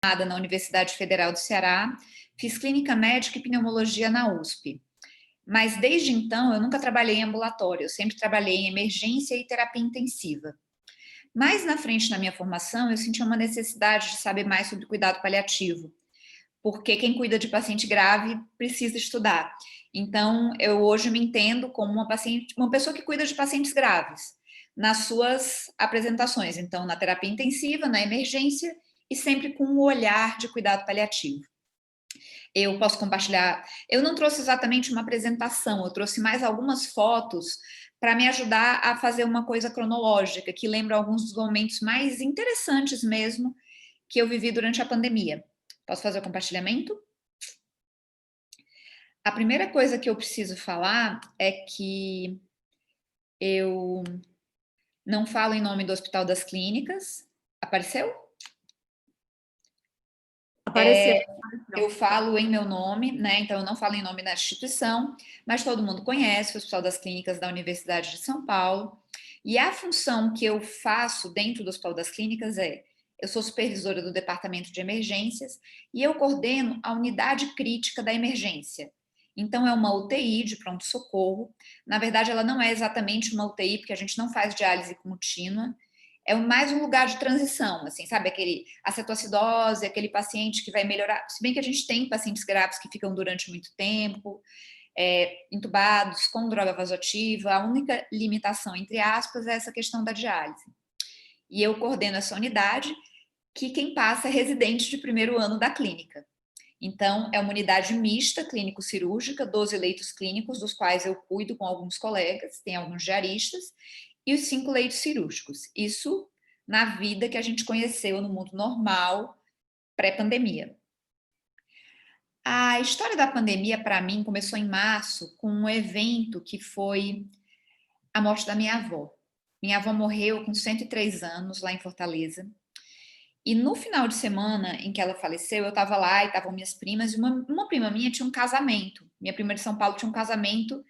Na Universidade Federal do Ceará, fiz clínica médica e pneumologia na USP. Mas desde então eu nunca trabalhei em ambulatório, eu sempre trabalhei em emergência e terapia intensiva. Mais na frente na minha formação, eu senti uma necessidade de saber mais sobre cuidado paliativo, porque quem cuida de paciente grave precisa estudar. Então, eu hoje me entendo como uma pessoa que cuida de pacientes graves, nas suas apresentações. Então, na terapia intensiva, na emergência e sempre com um olhar de cuidado paliativo. Eu posso compartilhar. Eu não trouxe exatamente uma apresentação, eu trouxe mais algumas fotos para me ajudar a fazer uma coisa cronológica, que lembra alguns dos momentos mais interessantes mesmo que eu vivi durante a pandemia. Posso fazer o compartilhamento? A primeira coisa que eu preciso falar é que eu não falo em nome do Hospital das Clínicas. Apareceu? Apareceu. Eu falo em meu nome, né? Então eu não falo em nome da instituição, mas todo mundo conhece o Hospital das Clínicas da Universidade de São Paulo. E a função que eu faço dentro do Hospital das Clínicas é: eu sou supervisora do departamento de emergências e eu coordeno a unidade crítica da emergência. Então é uma UTI de pronto-socorro. Na verdade, ela não é exatamente uma UTI, porque a gente não faz diálise contínua. É mais um lugar de transição, assim, sabe? A cetoacidose, aquele paciente que vai melhorar. Se bem que a gente tem pacientes graves que ficam durante muito tempo, entubados com droga vasoativa. A única limitação, entre aspas, é essa questão da diálise. E eu coordeno essa unidade, que quem passa é residente de primeiro ano da clínica. Então, é uma unidade mista, clínico-cirúrgica, 12 leitos clínicos, dos quais eu cuido com alguns colegas, tem alguns diaristas, e os 5 leitos cirúrgicos. Isso na vida que a gente conheceu no mundo normal, pré-pandemia. A história da pandemia, para mim, começou em março, com um evento que foi a morte da minha avó. Minha avó morreu com 103 anos, lá em Fortaleza. E no final de semana em que ela faleceu, eu estava lá e estavam minhas primas, e uma prima minha tinha um casamento. Minha prima de São Paulo tinha um casamento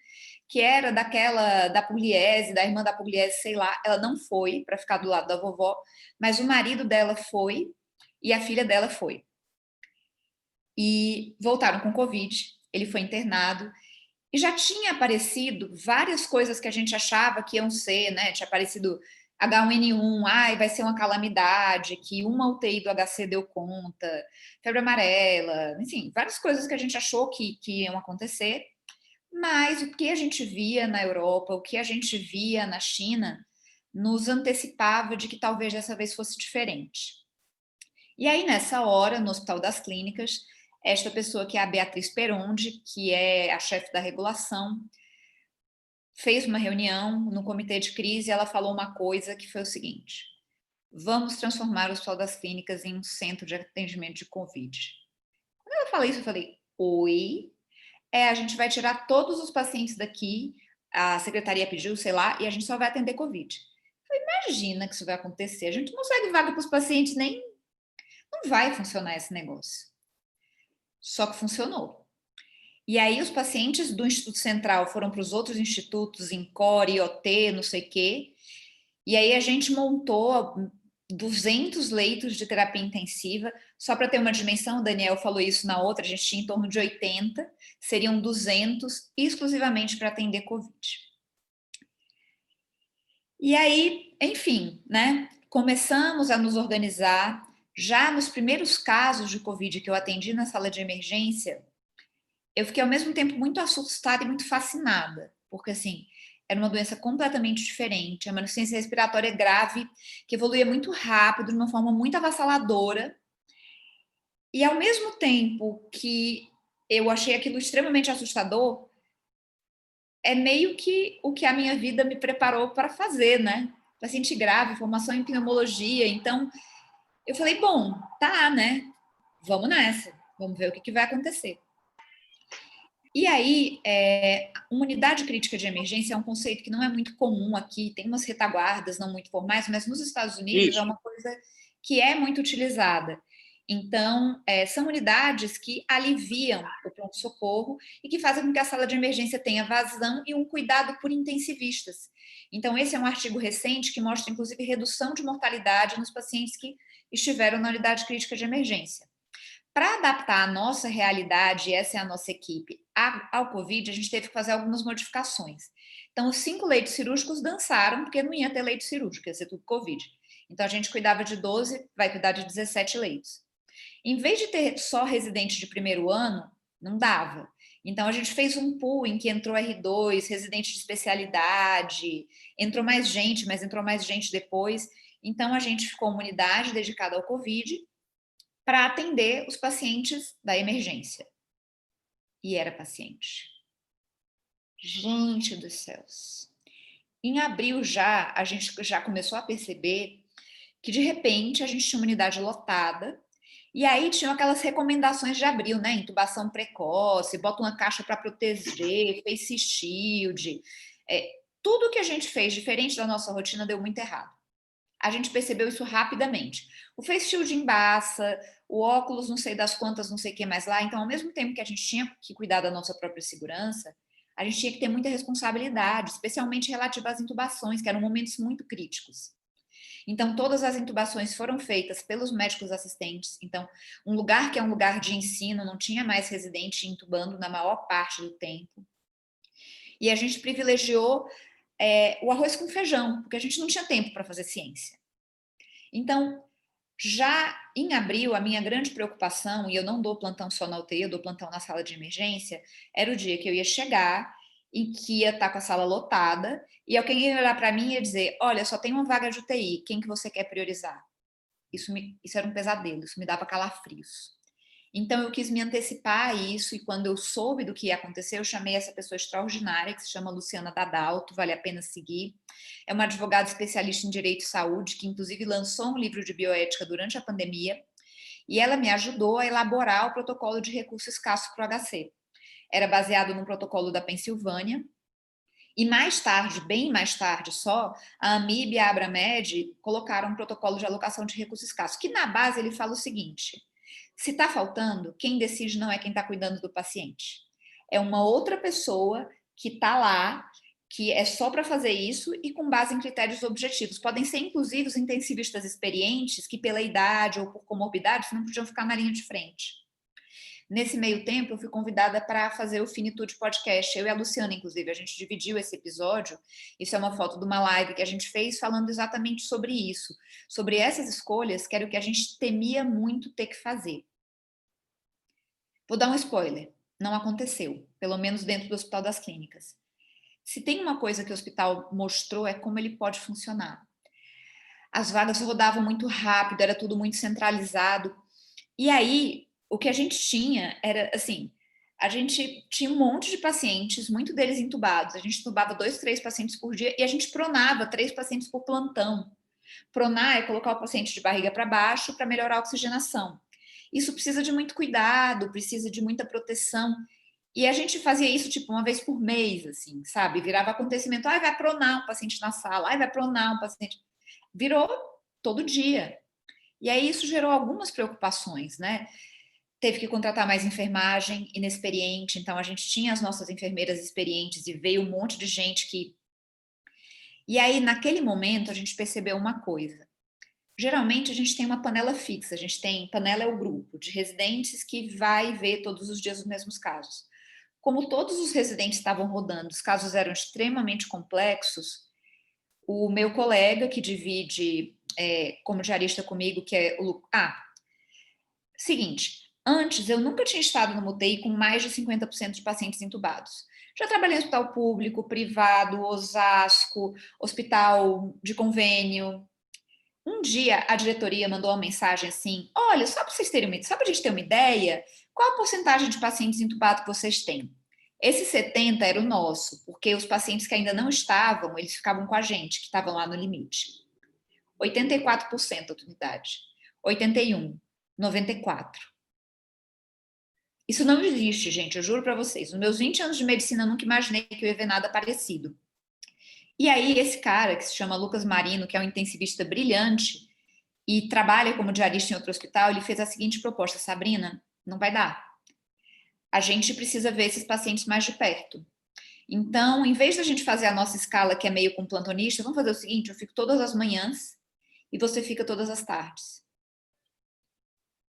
que era da Pugliese, da irmã da Pugliese, sei lá. Ela não foi para ficar do lado da vovó, mas o marido dela foi e a filha dela foi. E voltaram com Covid, ele foi internado. E já tinha aparecido várias coisas que a gente achava que iam ser, né? Tinha aparecido H1N1, ai, vai ser uma calamidade, que uma UTI do HC deu conta, febre amarela, enfim, várias coisas que a gente achou que iam acontecer. Mas o que a gente via na Europa, o que a gente via na China, nos antecipava de que talvez dessa vez fosse diferente. E aí, nessa hora, no Hospital das Clínicas, esta pessoa, que é a Beatriz Peronde, que é a chefe da regulação, fez uma reunião no comitê de crise e ela falou uma coisa que foi o seguinte: vamos transformar o Hospital das Clínicas em um centro de atendimento de Covid. Quando ela falou isso, eu falei: oi? A gente vai tirar todos os pacientes daqui, a secretaria pediu, sei lá, e a gente só vai atender Covid. Eu falei: imagina que isso vai acontecer, a gente não consegue vaga para os pacientes, nem não vai funcionar esse negócio. Só que funcionou. E aí os pacientes do Instituto Central foram para os outros institutos, INCOR, IoT, não sei o quê, e aí a gente montou 200 leitos de terapia intensiva. Só para ter uma dimensão, o Daniel falou isso na outra, a gente tinha em torno de 80, seriam 200 exclusivamente para atender Covid. E aí, enfim, né, começamos a nos organizar. Já nos primeiros casos de Covid que eu atendi na sala de emergência, eu fiquei ao mesmo tempo muito assustada e muito fascinada, porque assim, era uma doença completamente diferente, é uma insuficiência respiratória grave, que evoluía muito rápido, de uma forma muito avassaladora, e ao mesmo tempo que eu achei aquilo extremamente assustador, é meio que o que a minha vida me preparou para fazer, né? Paciente grave, formação em pneumologia, então eu falei, bom, tá, né? Vamos nessa, vamos ver o que vai acontecer. E aí, uma unidade crítica de emergência é um conceito que não é muito comum aqui, tem umas retaguardas não muito formais, mas nos Estados Unidos é uma coisa que é muito utilizada. Então, são unidades que aliviam o pronto-socorro e que fazem com que a sala de emergência tenha vazão e um cuidado por intensivistas. Então, esse é um artigo recente que mostra, inclusive, redução de mortalidade nos pacientes que estiveram na unidade crítica de emergência. Para adaptar a nossa realidade, essa é a nossa equipe, ao Covid, a gente teve que fazer algumas modificações. Então, os 5 leitos cirúrgicos dançaram, porque não ia ter leito cirúrgico, ia ser tudo Covid. Então, a gente cuidava de 12, vai cuidar de 17 leitos. Em vez de ter só residente de primeiro ano, não dava. Então, a gente fez um pool em que entrou R2, residente de especialidade, entrou mais gente, mas entrou mais gente depois. Então, a gente ficou uma unidade dedicada ao Covid para atender os pacientes da emergência. E era paciente. Gente dos céus. Em abril a gente já começou a perceber que, de repente, a gente tinha uma unidade lotada, e aí tinham aquelas recomendações de abril, né? Intubação precoce, bota uma caixa para proteger, face shield. Tudo que a gente fez diferente da nossa rotina deu muito errado. A gente percebeu isso rapidamente. O face shield embaça, o óculos não sei das quantas, não sei o que mais lá. Então, ao mesmo tempo que a gente tinha que cuidar da nossa própria segurança, a gente tinha que ter muita responsabilidade, especialmente relativa às intubações, que eram momentos muito críticos. Então, todas as intubações foram feitas pelos médicos assistentes. Então, um lugar que é um lugar de ensino, não tinha mais residente intubando na maior parte do tempo. E a gente privilegiou o arroz com feijão, porque a gente não tinha tempo para fazer ciência. Então, já em abril, a minha grande preocupação, e eu não dou plantão só na UTI, eu dou plantão na sala de emergência, era o dia que eu ia chegar e que ia estar com a sala lotada, e alguém ia olhar para mim e ia dizer, olha, só tem uma vaga de UTI, quem que você quer priorizar? Isso era um pesadelo, isso me dava calafrios. Então, eu quis me antecipar a isso, e quando eu soube do que ia acontecer, eu chamei essa pessoa extraordinária, que se chama Luciana Dadalto, vale a pena seguir. É uma advogada especialista em direito e saúde, que inclusive lançou um livro de bioética durante a pandemia, e ela me ajudou a elaborar o protocolo de recurso escasso para o HC. Era baseado no protocolo da Pensilvânia, e mais tarde, bem mais tarde só, a AMIB e a Abramed colocaram um protocolo de alocação de recurso escasso, que na base ele fala o seguinte: se está faltando, quem decide não é quem está cuidando do paciente. É uma outra pessoa que está lá, que é só para fazer isso e com base em critérios objetivos. Podem ser, inclusive, os intensivistas experientes que, pela idade ou por comorbidades, não podiam ficar na linha de frente. Nesse meio tempo, eu fui convidada para fazer o Finitude Podcast. Eu e a Luciana, inclusive, a gente dividiu esse episódio. Isso é uma foto de uma live que a gente fez falando exatamente sobre isso. Sobre essas escolhas, que era o que a gente temia muito ter que fazer. Vou dar um spoiler. Não aconteceu, pelo menos dentro do Hospital das Clínicas. Se tem uma coisa que o hospital mostrou é como ele pode funcionar. As vagas rodavam muito rápido, era tudo muito centralizado. E aí, o que a gente tinha era, assim, a gente tinha um monte de pacientes, muito deles entubados. A gente entubava 2, 3 pacientes por dia e a gente pronava 3 pacientes por plantão. Pronar é colocar o paciente de barriga para baixo para melhorar a oxigenação. Isso precisa de muito cuidado, precisa de muita proteção. E a gente fazia isso, tipo, uma vez por mês, assim, sabe? Virava acontecimento. Ai, vai pronar um paciente na sala. Ai, vai pronar um paciente. Virou todo dia. E aí isso gerou algumas preocupações, né? Teve que contratar mais enfermagem inexperiente. Então, a gente tinha as nossas enfermeiras experientes e veio um monte de gente que... E aí, naquele momento, a gente percebeu uma coisa. Geralmente, a gente tem uma panela fixa. A gente tem... Panela é o grupo de residentes que vai ver todos os dias os mesmos casos. Como todos os residentes estavam rodando, os casos eram extremamente complexos, o meu colega que divide como diarista comigo, que é o... seguinte, antes eu nunca tinha estado no UTI com mais de 50% de pacientes entubados. Já trabalhei em hospital público, privado, Osasco, hospital de convênio. Um dia a diretoria mandou uma mensagem assim: olha, só para vocês terem só para a gente ter uma ideia, qual a porcentagem de pacientes entubados que vocês têm? Esse 70 era o nosso, porque os pacientes que ainda não estavam, eles ficavam com a gente, que estavam lá no limite. 84% a unidade. 81, 94. Isso não existe, gente, eu juro para vocês. Nos meus 20 anos de medicina, eu nunca imaginei que eu ia ver nada parecido. E aí, esse cara, que se chama Lucas Marino, que é um intensivista brilhante, e trabalha como diarista em outro hospital, ele fez a seguinte proposta: Sabrina, não vai dar. A gente precisa ver esses pacientes mais de perto. Então, em vez da gente fazer a nossa escala, que é meio com plantonista, vamos fazer o seguinte: eu fico todas as manhãs e você fica todas as tardes.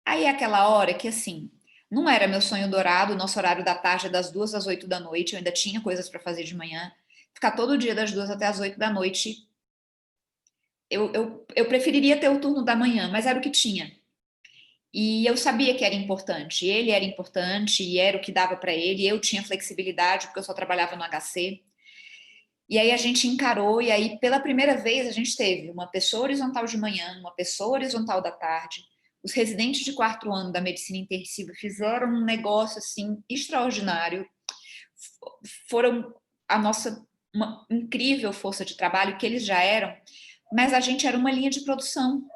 Aí é aquela hora que, assim, não era meu sonho dourado, o nosso horário da tarde é das 2 às 8 da noite, eu ainda tinha coisas para fazer de manhã. Ficar todo dia das 2 até as 8 da noite, eu preferiria ter o turno da manhã, mas era o que tinha. E eu sabia que era importante, ele era importante e era o que dava para ele, eu tinha flexibilidade porque eu só trabalhava no HC. E aí a gente encarou, e aí pela primeira vez a gente teve uma pessoa horizontal de manhã, uma pessoa horizontal da tarde. Os residentes de 4º ano da medicina intensiva fizeram um negócio assim extraordinário. Foram a nossa uma incrível força de trabalho que eles já eram, mas a gente era uma linha de produção,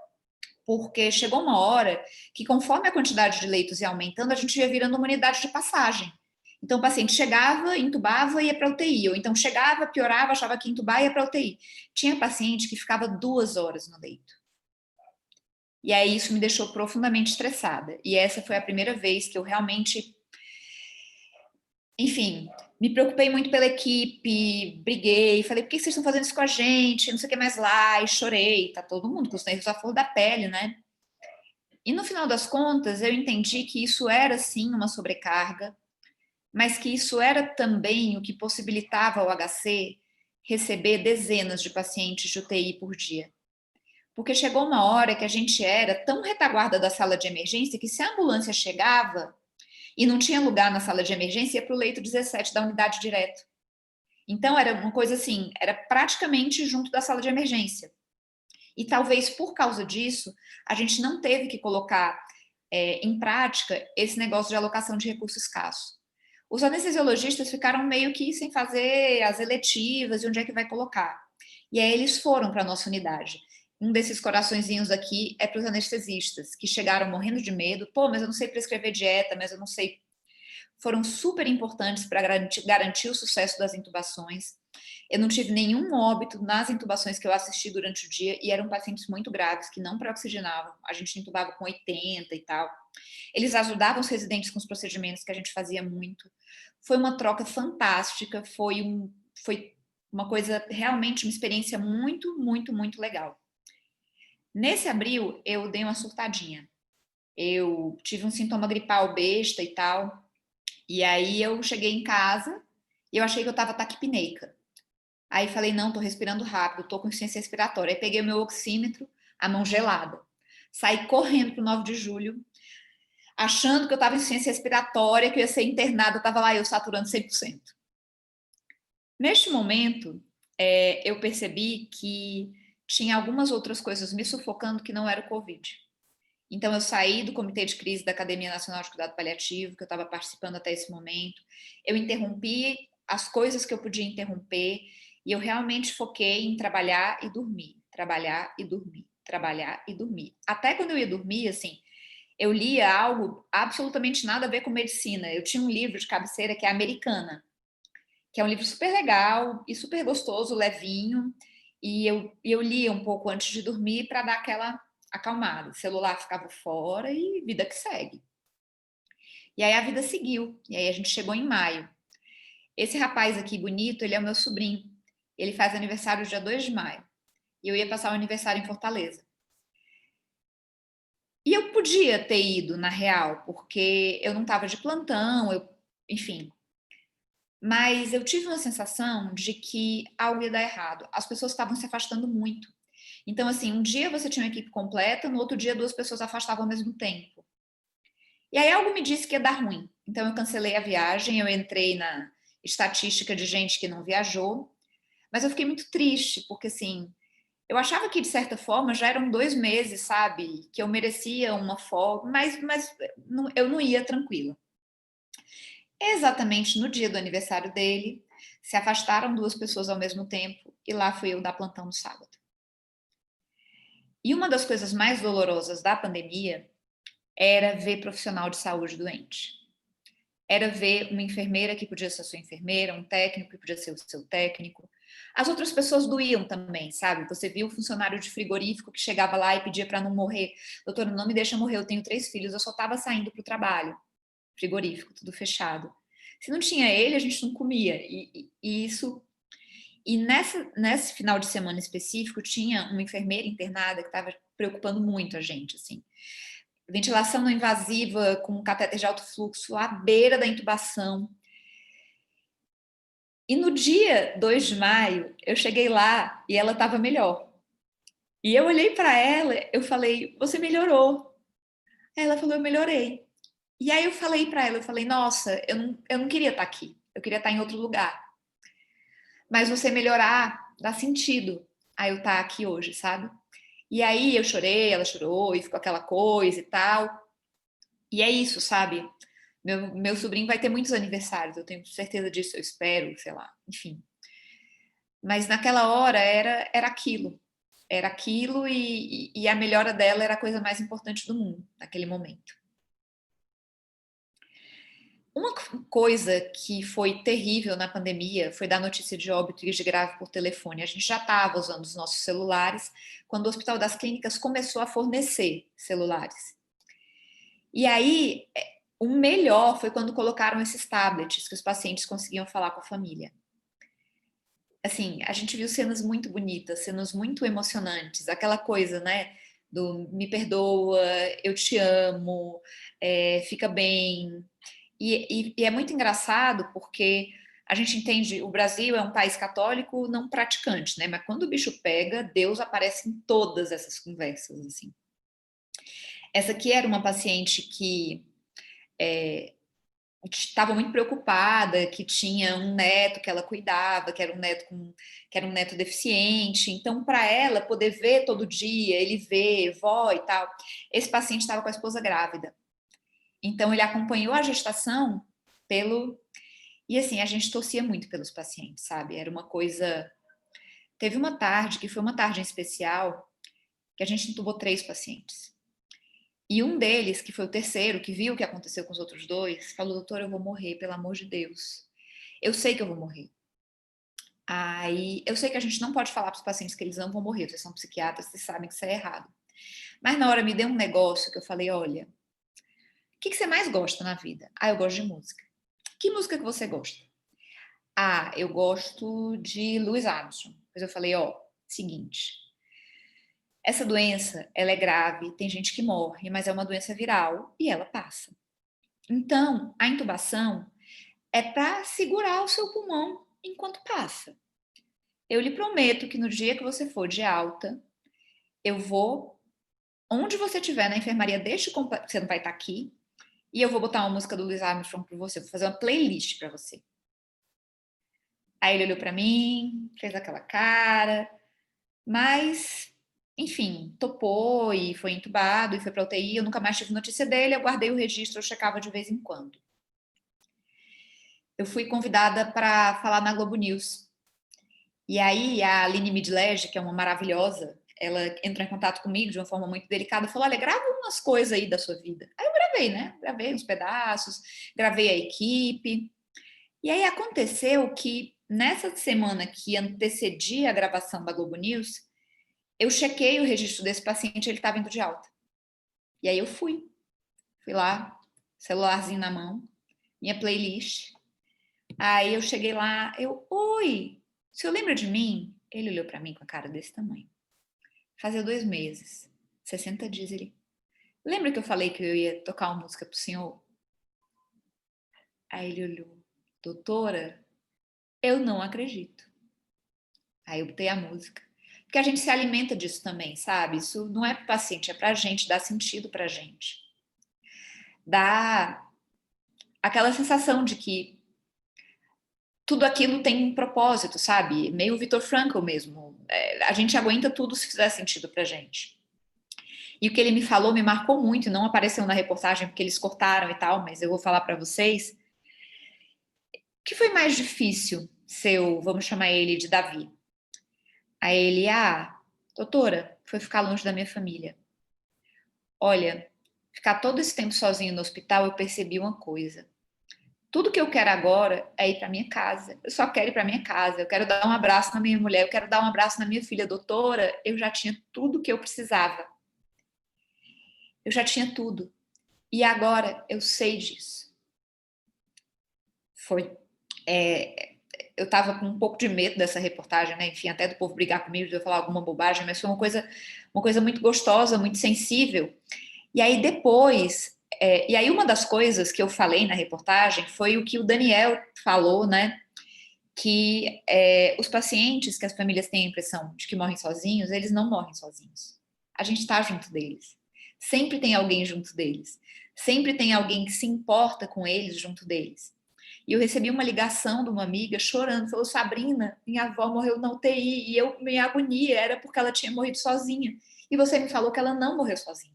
porque chegou uma hora que, conforme a quantidade de leitos ia aumentando, a gente ia virando uma unidade de passagem. Então, o paciente chegava, entubava e ia para a UTI, ou então chegava, piorava, achava que ia entubar e ia para a UTI. Tinha paciente que ficava 2 horas no leito. E aí isso me deixou profundamente estressada. E essa foi a primeira vez que eu realmente, enfim, me preocupei muito pela equipe, briguei, falei, por que vocês estão fazendo isso com a gente? Não sei o que mais lá, e chorei, tá todo mundo com os nervos à flor da pele, né? E no final das contas, eu entendi que isso era sim uma sobrecarga, mas que isso era também o que possibilitava ao HC receber dezenas de pacientes de UTI por dia. Porque chegou uma hora que a gente era tão retaguarda da sala de emergência que, se a ambulância chegava e não tinha lugar na sala de emergência, ia para o leito 17 da unidade direto. Então era uma coisa assim, era praticamente junto da sala de emergência. E talvez por causa disso, a gente não teve que colocar em prática esse negócio de alocação de recurso escasso. Os anestesiologistas ficaram meio que sem fazer as eletivas e onde é que vai colocar. E aí eles foram para a nossa unidade. Um desses coraçõezinhos aqui é para os anestesistas, que chegaram morrendo de medo. Pô, mas eu não sei prescrever dieta, mas eu não sei. Foram super importantes para garantir o sucesso das intubações. Eu não tive nenhum óbito nas intubações que eu assisti durante o dia, e eram pacientes muito graves, que não pré-oxigenavam. A gente intubava com 80 e tal. Eles ajudavam os residentes com os procedimentos que a gente fazia muito. Foi uma troca fantástica, foi uma coisa, realmente uma experiência muito, muito, muito legal. Nesse abril, eu dei uma surtadinha. Eu tive um sintoma gripal besta e tal, e aí eu cheguei em casa e eu achei que eu tava taquipneica. Aí falei, não, tô respirando rápido, tô com insuficiência respiratória. Aí peguei o meu oxímetro, a mão gelada. Saí correndo pro 9 de julho, achando que eu tava em insuficiência respiratória, que eu ia ser internada, tava lá eu saturando 100%. Neste momento, eu percebi que tinha algumas outras coisas me sufocando que não era o Covid. Então, eu saí do comitê de crise da Academia Nacional de Cuidado Paliativo, que eu estava participando até esse momento. Eu interrompi as coisas que eu podia interromper e eu realmente foquei em trabalhar e dormir, trabalhar e dormir, trabalhar e dormir. Até quando eu ia dormir, assim, eu lia algo absolutamente nada a ver com medicina. Eu tinha um livro de cabeceira que é Americana, que é um livro super legal e super gostoso, levinho, e eu lia um pouco antes de dormir para dar aquela acalmada. O celular ficava fora e vida que segue. E aí a vida seguiu, e aí a gente chegou em maio. Esse rapaz aqui bonito, ele é o meu sobrinho. Ele faz aniversário dia 2 de maio. E eu ia passar o aniversário em Fortaleza. E eu podia ter ido, na real, porque eu não estava de plantão, enfim. Mas eu tive uma sensação de que algo ia dar errado. As pessoas estavam se afastando muito. Então, assim, um dia você tinha uma equipe completa, no outro dia 2 pessoas afastavam ao mesmo tempo. E aí algo me disse que ia dar ruim. Então eu cancelei a viagem, eu entrei na estatística de gente que não viajou, mas eu fiquei muito triste, porque assim, eu achava que de certa forma já eram 2 meses, sabe? Que eu merecia uma folga, mas eu não ia tranquila. Exatamente no dia do aniversário dele, se afastaram 2 pessoas ao mesmo tempo e lá fui eu dar plantão no sábado. E uma das coisas mais dolorosas da pandemia era ver profissional de saúde doente. Era ver uma enfermeira que podia ser sua enfermeira, um técnico que podia ser o seu técnico. As outras pessoas doíam também, sabe? Você viu o funcionário de frigorífico que chegava lá e pedia para não morrer. Doutora, não me deixa morrer, eu tenho 3 filhos, eu só estava saindo para o trabalho. Frigorífico, tudo fechado. Se não tinha ele, a gente não comia. E isso. E nesse final de semana específico, tinha uma enfermeira internada que estava preocupando muito a gente, assim. Ventilação não invasiva com catéter de alto fluxo à beira da intubação. E no dia 2 de maio, eu cheguei lá e ela estava melhor. E eu olhei para ela, eu falei, você melhorou. Ela falou, eu melhorei. E aí eu falei para ela, eu falei, nossa, eu não queria estar aqui, eu queria estar em outro lugar. Mas você melhorar dá sentido a eu estar aqui hoje, sabe? E aí eu chorei, ela chorou e ficou aquela coisa e tal. E é isso, sabe? Meu sobrinho vai ter muitos aniversários, eu tenho certeza disso, eu espero, sei lá, enfim. Mas naquela hora era aquilo. Era aquilo e a melhora dela era a coisa mais importante do mundo, naquele momento. Uma coisa que foi terrível na pandemia foi dar notícia de óbito e de grave por telefone. A gente já estava usando os nossos celulares quando o Hospital das Clínicas começou a fornecer celulares. E aí, o melhor foi quando colocaram esses tablets que os pacientes conseguiam falar com a família. Assim, a gente viu cenas muito bonitas, cenas muito emocionantes, aquela coisa, né? Do me perdoa, eu te amo, fica bem. E é muito engraçado porque a gente entende, o Brasil é um país católico não praticante, né? Mas quando o bicho pega, Deus aparece em todas essas conversas, assim. Essa aqui era uma paciente que estava muito preocupada, que tinha um neto que ela cuidava, que era um neto deficiente. Então, para ela poder ver todo dia, ele vê, vó e tal, esse paciente estava com a esposa grávida. Então, ele acompanhou a gestação pelo. E assim, a gente torcia muito pelos pacientes, sabe? Era uma coisa. Teve uma tarde, que foi uma tarde em especial, que a gente entubou 3 pacientes. E um deles, que foi o terceiro, que viu o que aconteceu com os outros 2, falou: doutor, eu vou morrer, pelo amor de Deus. Eu sei que eu vou morrer. Aí, eu sei que a gente não pode falar para os pacientes que eles não vão morrer, vocês são psiquiatras, vocês sabem que isso é errado. Mas na hora me deu um negócio que eu falei: olha, o que você mais gosta na vida? Ah, eu gosto de música. Que música que você gosta? Ah, eu gosto de Louis Armstrong. Mas eu falei: ó, seguinte, essa doença, ela é grave, tem gente que morre, mas é uma doença viral e ela passa. Então, a intubação é para segurar o seu pulmão enquanto passa. Eu lhe prometo que no dia que você for de alta, eu vou, onde você estiver na enfermaria, você não vai estar aqui, e eu vou botar uma música do Louis Armstrong para você, vou fazer uma playlist para você. Aí ele olhou para mim, fez aquela cara, mas, enfim, topou e foi entubado e foi para UTI. Eu nunca mais tive notícia dele, eu guardei o registro, eu checava de vez em quando. Eu fui convidada para falar na Globo News. E aí a Aline Midlege, que é uma maravilhosa, ela entrou em contato comigo de uma forma muito delicada, falou: olha, grava umas coisas aí da sua vida. Aí eu gravei, né? Gravei uns pedaços, gravei a equipe. E aí aconteceu que nessa semana que antecedia a gravação da Globo News, eu chequei o registro desse paciente, ele estava indo de alta. E aí eu fui lá, celularzinho na mão, minha playlist. Aí eu cheguei lá, oi, o senhor lembra de mim? Ele olhou para mim com a cara desse tamanho. Fazia 2 meses, 60 dias ele. Lembra que eu falei que eu ia tocar uma música pro senhor? Aí ele olhou, doutora, eu não acredito. Aí eu botei a música. Porque a gente se alimenta disso também, sabe? Isso não é pro paciente, é pra gente, dá sentido pra gente. Dá aquela sensação de que tudo aquilo tem um propósito, sabe? Meio Viktor Frankl mesmo. A gente aguenta tudo se fizer sentido pra gente. E o que ele me falou me marcou muito, não apareceu na reportagem porque eles cortaram e tal, mas eu vou falar para vocês. O que foi mais difícil, vamos chamar ele de Davi? Aí ele, doutora, foi ficar longe da minha família. Olha, ficar todo esse tempo sozinho no hospital, eu percebi uma coisa. Tudo que eu quero agora é ir para minha casa. Eu só quero ir para minha casa. Eu quero dar um abraço na minha mulher. Eu quero dar um abraço na minha filha. Doutora, eu já tinha tudo que eu precisava. Eu já tinha tudo. E agora eu sei disso. Foi. Eu estava com um pouco de medo dessa reportagem, né? Enfim, até do povo brigar comigo, de eu falar alguma bobagem, mas foi uma coisa muito gostosa, muito sensível. E aí depois, e aí uma das coisas que eu falei na reportagem foi o que o Daniel falou, né? Que os pacientes que as famílias têm a impressão de que morrem sozinhos, eles não morrem sozinhos. A gente está junto deles. Sempre tem alguém junto deles. Sempre tem alguém que se importa com eles junto deles. E eu recebi uma ligação de uma amiga chorando, falou: Sabrina, minha avó morreu na UTI, e minha agonia era porque ela tinha morrido sozinha. E você me falou que ela não morreu sozinha.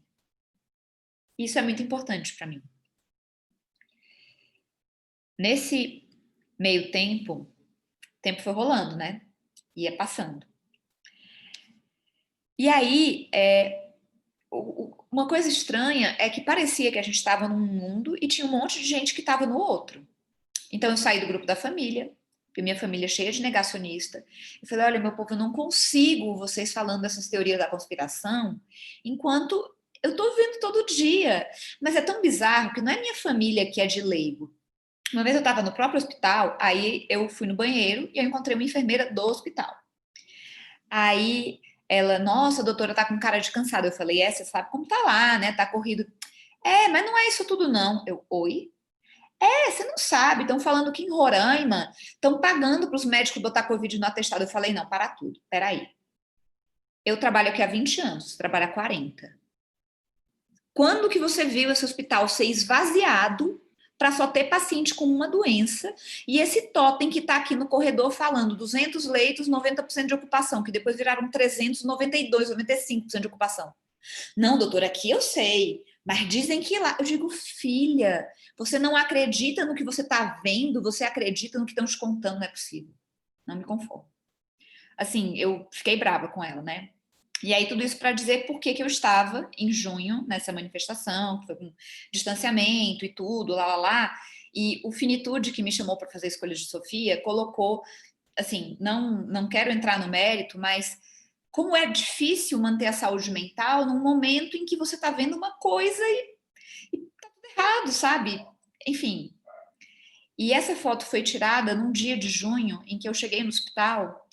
Isso é muito importante para mim. Nesse meio tempo, o tempo foi rolando, né? Ia passando. E aí, uma coisa estranha é que parecia que a gente estava num mundo e tinha um monte de gente que estava no outro. Então eu saí do grupo da família, porque minha família é cheia de negacionista. Eu falei: olha, meu povo, eu não consigo vocês falando dessas teorias da conspiração enquanto eu tô vendo todo dia. Mas é tão bizarro que não é minha família que é de leigo. Uma vez eu estava no próprio hospital, aí eu fui no banheiro e eu encontrei uma enfermeira do hospital. Aí ela: nossa, a doutora tá com cara de cansada. Eu falei: você sabe como tá lá, né? Tá corrido. Mas não é isso tudo não. Eu: oi? Você não sabe, estão falando que em Roraima estão pagando para os médicos botar Covid no atestado. Eu falei: não, para tudo, peraí. Eu trabalho aqui há 20 anos, você trabalha há 40. Quando que você viu esse hospital ser esvaziado para só ter paciente com uma doença e esse totem que está aqui no corredor falando 200 leitos, 90% de ocupação, que depois viraram 392, 95% de ocupação? Não, doutora, aqui eu sei, mas dizem que lá. Eu digo: filha, você não acredita no que você está vendo, você acredita no que estão te contando, não é possível. Não me conformo. Assim, eu fiquei brava com ela, né? E aí, tudo isso para dizer por que eu estava em junho nessa manifestação, que foi com distanciamento e tudo, lá. E o Finitude, que me chamou para fazer a escolha de Sofia, colocou, assim, não quero entrar no mérito, mas como é difícil manter a saúde mental num momento em que você está vendo uma coisa e tá tudo errado, sabe? Enfim. E essa foto foi tirada num dia de junho em que eu cheguei no hospital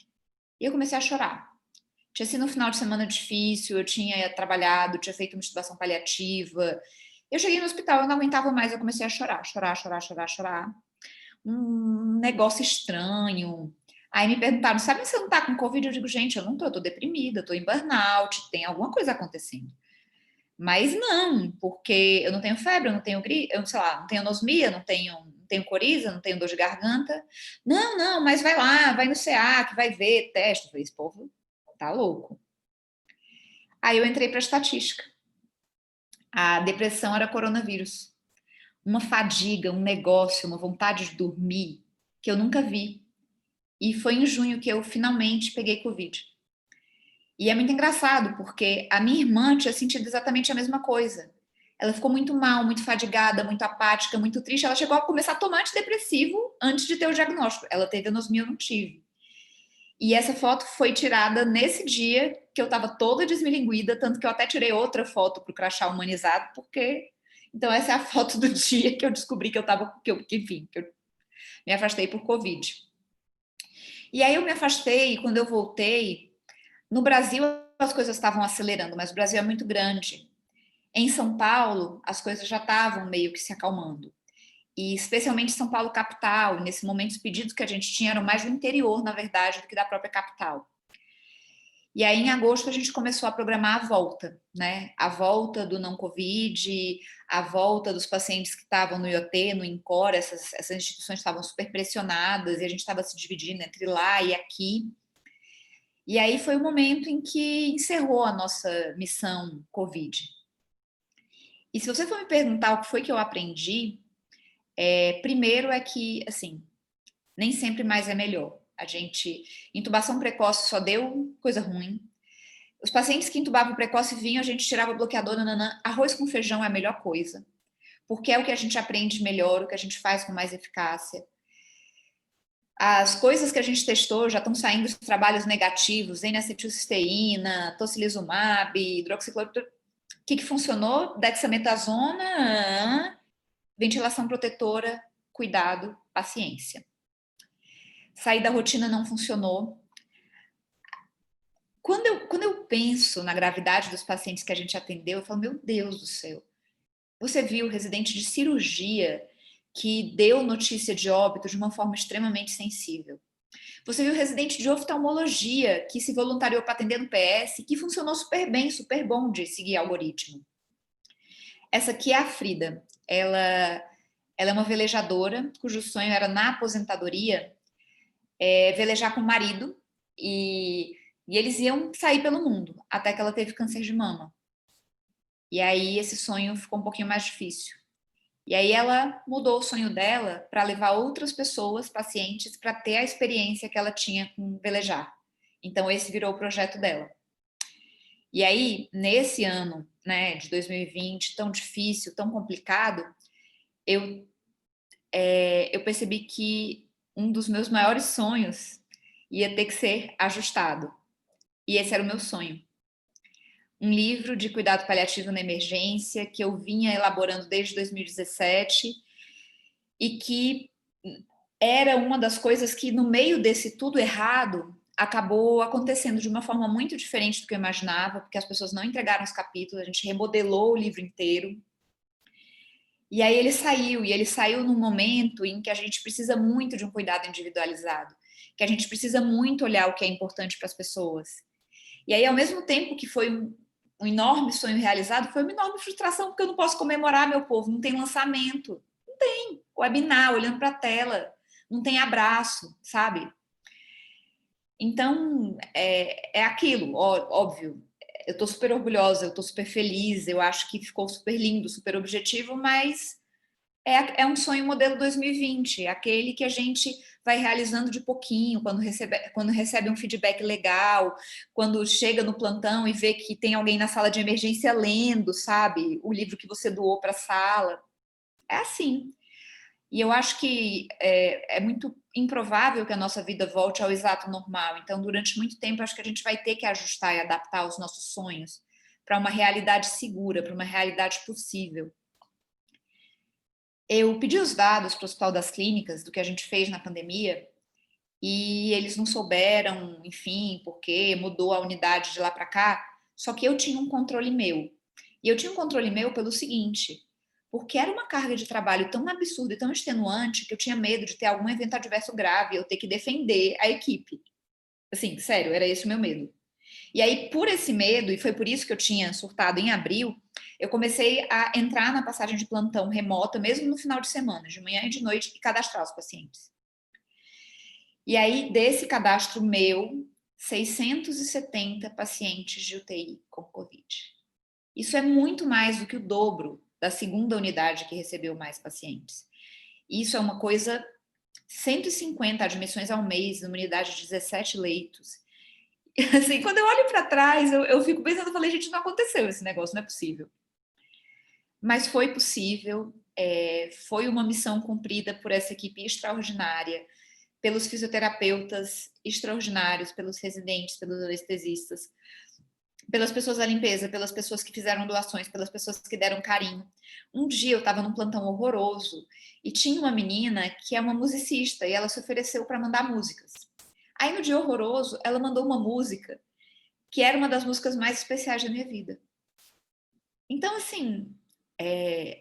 e eu comecei a chorar. Tinha sido um final de semana difícil, eu tinha trabalhado, tinha feito uma intubação paliativa. Eu cheguei no hospital, eu não aguentava mais, eu comecei a chorar. Um negócio estranho. Aí me perguntaram: sabe se você não tá com Covid? Eu digo: gente, eu não tô, eu tô deprimida, eu tô em burnout, tem alguma coisa acontecendo. Mas não, porque eu não tenho febre, eu não tenho gripe, eu sei lá, não tenho anosmia, não tenho coriza, não tenho dor de garganta. Não, mas vai lá, vai no CA, que vai ver, teste. Eu falei: esse povo tá louco. Aí eu entrei para estatística. A depressão era coronavírus. Uma fadiga, um negócio, uma vontade de dormir que eu nunca vi. E foi em junho que eu finalmente peguei Covid. E é muito engraçado, porque a minha irmã tinha sentido exatamente a mesma coisa. Ela ficou muito mal, muito fadigada, muito apática, muito triste. Ela chegou a começar a tomar antidepressivo antes de ter o diagnóstico. Ela teve anosmia, eu não tive. E essa foto foi tirada nesse dia que eu estava toda desmilinguida, tanto que eu até tirei outra foto para o crachá humanizado, porque... Então essa é a foto do dia que eu descobri que eu estava... Enfim, que eu me afastei por Covid. E aí eu me afastei, e quando eu voltei... No Brasil, as coisas estavam acelerando, mas o Brasil é muito grande. Em São Paulo, as coisas já estavam meio que se acalmando. E especialmente São Paulo capital, nesse momento os pedidos que a gente tinha eram mais do interior, na verdade, do que da própria capital. E aí, em agosto, a gente começou a programar a volta, né? A volta do não-Covid, a volta dos pacientes que estavam no IoT, no INCOR, essas instituições estavam super pressionadas e a gente estava se dividindo entre lá e aqui. E aí foi o momento em que encerrou a nossa missão Covid. E se você for me perguntar o que foi que eu aprendi, primeiro é que, assim, nem sempre mais é melhor. Intubação precoce só deu coisa ruim. Os pacientes que intubavam precoce vinham, a gente tirava o bloqueador, nananã. Arroz com feijão é a melhor coisa. porque é o que a gente aprende melhor, o que a gente faz com mais eficácia. As coisas que a gente testou já estão saindo os trabalhos negativos, N-acetilcisteína, tocilizumab, hidroxicloroquina. O que funcionou? Dexametasona, ventilação protetora, cuidado, paciência. Sair da rotina não funcionou. Quando eu penso na gravidade dos pacientes que a gente atendeu, eu falo, meu Deus do céu. Você viu o residente de cirurgia que deu notícia de óbito de uma forma extremamente sensível. Você viu o residente de oftalmologia que se voluntariou para atender no PS, que funcionou super bem, super bom de seguir algoritmo. Essa aqui é a Frida. Ela é uma velejadora cujo sonho era, na aposentadoria, velejar com o marido e eles iam sair pelo mundo, até que ela teve câncer de mama. E aí esse sonho ficou um pouquinho mais difícil. E aí ela mudou o sonho dela para levar outras pessoas, pacientes, para ter a experiência que ela tinha com velejar. Então esse virou o projeto dela. E aí, nesse ano, né, de 2020, tão difícil, tão complicado, eu percebi que um dos meus maiores sonhos ia ter que ser ajustado. E esse era o meu sonho. Um livro de cuidado paliativo na emergência que eu vinha elaborando desde 2017 e que era uma das coisas que, no meio desse tudo errado, acabou acontecendo de uma forma muito diferente do que eu imaginava, porque as pessoas não entregaram os capítulos, a gente remodelou o livro inteiro. E aí ele saiu num momento em que a gente precisa muito de um cuidado individualizado, que a gente precisa muito olhar o que é importante para as pessoas. E aí, ao mesmo tempo que foi um enorme sonho realizado, foi uma enorme frustração, porque eu não posso comemorar, meu povo, não tem lançamento, não tem webinar, olhando para a tela, não tem abraço, sabe? Então, é aquilo, óbvio, eu estou super orgulhosa, eu estou super feliz, eu acho que ficou super lindo, super objetivo, mas é um sonho modelo 2020, aquele que a gente vai realizando de pouquinho, quando recebe um feedback legal, quando chega no plantão e vê que tem alguém na sala de emergência lendo, sabe, o livro que você doou para a sala. É assim. E eu acho que é muito improvável que a nossa vida volte ao exato normal. Então, durante muito tempo, acho que a gente vai ter que ajustar e adaptar os nossos sonhos para uma realidade segura, para uma realidade possível. Eu pedi os dados para o Hospital das Clínicas do que a gente fez na pandemia e eles não souberam, enfim, porque mudou a unidade de lá para cá. Só que eu tinha um controle meu. E eu tinha um controle meu pelo seguinte, porque era uma carga de trabalho tão absurda e tão extenuante que eu tinha medo de ter algum evento adverso grave, eu ter que defender a equipe. Assim, sério, era esse o meu medo. E aí, por esse medo, e foi por isso que eu tinha surtado em abril, eu comecei a entrar na passagem de plantão remota, mesmo no final de semana, de manhã e de noite, e cadastrar os pacientes. E aí, desse cadastro meu, 670 pacientes de UTI com Covid. Isso é muito mais do que o dobro da segunda unidade que recebeu mais pacientes. Isso é uma coisa, 150 admissões ao mês, numa unidade de 17 leitos. Assim, quando eu olho para trás, eu fico pensando, eu falei, gente, não aconteceu esse negócio, não é possível. Mas foi possível, foi uma missão cumprida por essa equipe extraordinária, pelos fisioterapeutas extraordinários, pelos residentes, pelos anestesistas, pelas pessoas da limpeza, pelas pessoas que fizeram doações, pelas pessoas que deram carinho. Um dia eu estava num plantão horroroso e tinha uma menina que é uma musicista e ela se ofereceu para mandar músicas. Aí no dia horroroso, ela mandou uma música que era uma das músicas mais especiais da minha vida. Então, assim,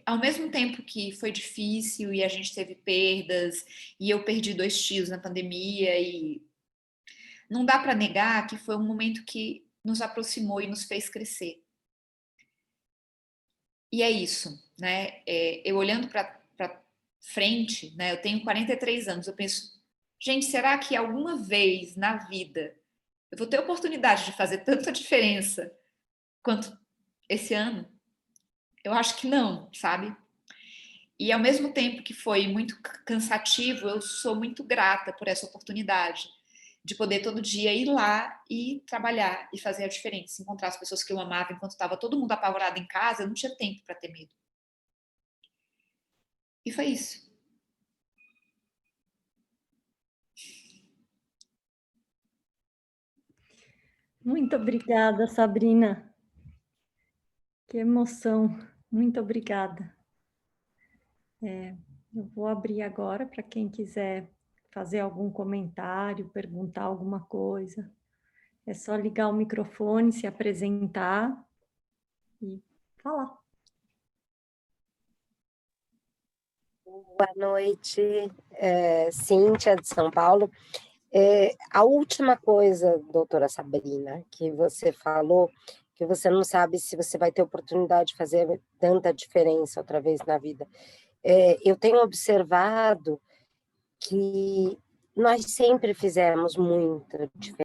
ao mesmo tempo que foi difícil e a gente teve perdas, e eu perdi 2 tios na pandemia, e não dá para negar que foi um momento que nos aproximou e nos fez crescer. E é isso, né? Eu olhando para frente, né? Eu tenho 43 anos, eu penso, gente, será que alguma vez na vida eu vou ter oportunidade de fazer tanta diferença quanto esse ano? Eu acho que não, sabe? E ao mesmo tempo que foi muito cansativo, eu sou muito grata por essa oportunidade de poder todo dia ir lá e trabalhar e fazer a diferença, encontrar as pessoas que eu amava enquanto estava todo mundo apavorado em casa, eu não tinha tempo para ter medo. E foi isso. Muito obrigada, Sabrina. Que emoção. Muito obrigada. Eu vou abrir agora para quem quiser fazer algum comentário, perguntar alguma coisa. É só ligar o microfone, se apresentar e falar. Boa noite, Cíntia de São Paulo. A última coisa, doutora Sabrina, que você falou, que você não sabe se você vai ter oportunidade de fazer tanta diferença outra vez na vida. Eu tenho observado que nós sempre fizemos muita diferença.